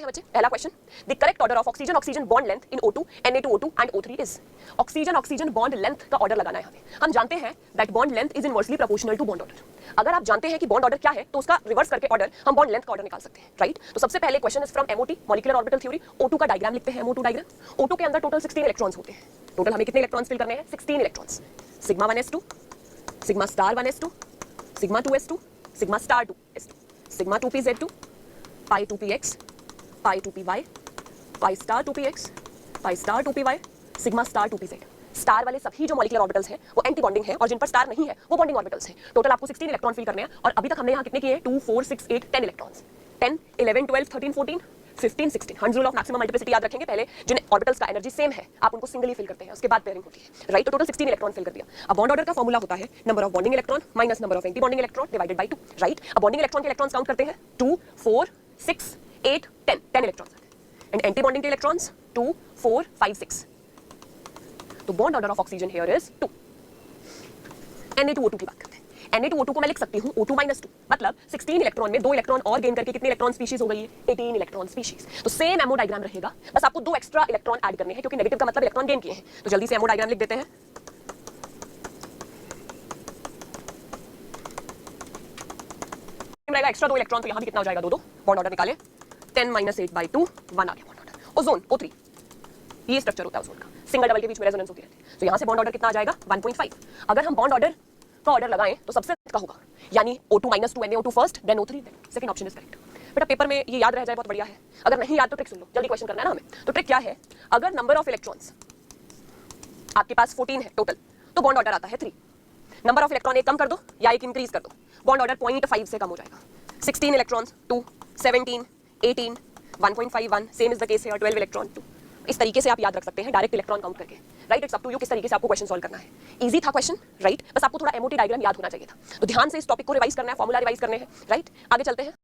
हैं बच्चे, पहला question, the correct order of oxygen oxygen bond length in O2 Na2O2 and O3 is. Oxygen oxygen bond length का order लगाना है हमें। हम जानते हैं that bond length is inversely proportional to bond order. अगर आप जानते हैं कि बॉन्ड ऑर्डर क्या है तो उसका रिवर्स करके ऑर्डर हम बॉन्ड लेंथ का ऑर्डर निकाल सकते हैं, राइट। तो सबसे पहले question is from MOT molecular orbital theory. O2 का डायग्राम लिखते हैं, MO2 डायग्राम। O2 के अंदर टोटल 16 इलेक्ट्रॉन्स होते हैं। टोटल हमें कितने इलेक्ट्रॉन्स फिल करने हैं? 16 electrons. Sigma 1s2, sigma star 1s2, sigma 2s2, sigma star 2s2, sigma 2pz2, pi 2px, pi 2py, pi star 2px, pi star 2py, sigma star 2pz। Star वाले सभी जो molecular orbitals हैं वो anti bonding हैं और जिन पर star नहीं है वो बॉन्डिंग ऑर्बिटल्स हैं। टोटल आपको 16 इलेक्ट्रॉन फिल करने हैं और अभी तक हमने यहाँ कितने किए? 2 4 6 8 10 electrons. 10 11 12 13 14 15 16 hundred rule of maximum multiplicity याद रखेंगे। पहले जिन ऑर्बिटल्स का एनर्जी सेम है आप उनको सिंगली फिल करते हैं, उसके बाद पेयरिंग होती है, राइट। तो टोटल 16 इलेक्ट्रॉन फिल कर दिया। अब बॉन्ड ऑर्डर का फॉर्मूला होता है number of bonding electron minus number of anti bonding electron divided by 2, right. अब बॉन्डिंग इलेक्ट्रॉन के इलेक्ट्रॉन्स काउंट करते हैं 2 4 6 8 10 इलेक्ट्रॉन्स एंड एंटी बॉन्डिंग के इलेक्ट्रॉन्स 2 4 5 6। तो bond order of oxygen here is 2। Na2O2 की बात करते हैं। Na2O2 को मैं लिख सकती हूँ O2 -2, मतलब 16 इलेक्ट्रॉन में 2 इलेक्ट्रॉन और गेन करके कितने इलेक्ट्रॉन स्पीशीज हो गई है? 18 इलेक्ट्रॉन स्पीशीज। तो सेम एमओ डायग्राम रहेगा, बस आपको 2 एक्स्ट्रा इलेक्ट्रॉन ऐड करने हैं क्योंकि नेगेटिव का मतलब इलेक्ट्रॉन गेन किए हैं। तो जल्दी से एमओ डायग्राम लिख देते हैं। रहेगा एक्स्ट्रा 2 इलेक्ट्रॉन, तो यहाँ भी कितना हो जाएगा? 2 2। बॉन्ड ऑर्डर निकाले 10 - 8/2 1 आ गया बॉन्ड ऑर्डर। ओजोन O3, ये स्ट्रक्चर होता है ओजोन का, सिंगल डबल के बीच में रेजोनेंस होती रहती है। तो यहाँ से बॉन्ड ऑर्डर कितना आ जाएगा? 1.5। अगर हम बॉन्ड ऑर्डर का ऑर्डर लगाएं तो सबसे का होगा, यानी O2 -2 NaO2 first then O3 then second option is correct. बेटा पेपर में ये याद रह जाए बहुत बढ़िया है, अगर नहीं याद तो ट्रिक सुन लो, जल्दी क्वेश्चन करना है ना हमें। तो ट्रिक क्या है? अगर नंबर ऑफ इलेक्ट्रॉन्स आपके पास 14 है टोटल तो बॉन्ड ऑर्डर आता है 3। नंबर ऑफ इलेक्ट्रॉन एक कम कर दो या एक इंक्रीज कर दो, बॉन्ड ऑर्डर 0.5 से कम हो जाएगा। 16 electrons 2 17 18 1.51 same is the case here 12 electron 2। इस तरीके से आप याद रख सकते हैं डायरेक्ट इलेक्ट्रॉन काउंट करके, right. It's up to you किस तरीके से आपको क्वेश्चन सॉल्व करना है। इजी था क्वेश्चन, राइट। बस आपको थोड़ा एमओटी डायग्राम याद होना चाहिए था। तो ध्यान से इस टॉपिक को रिवाइज करना है, फॉर्मूला रिवाइज करने हैं, राइट। आगे चलते हैं।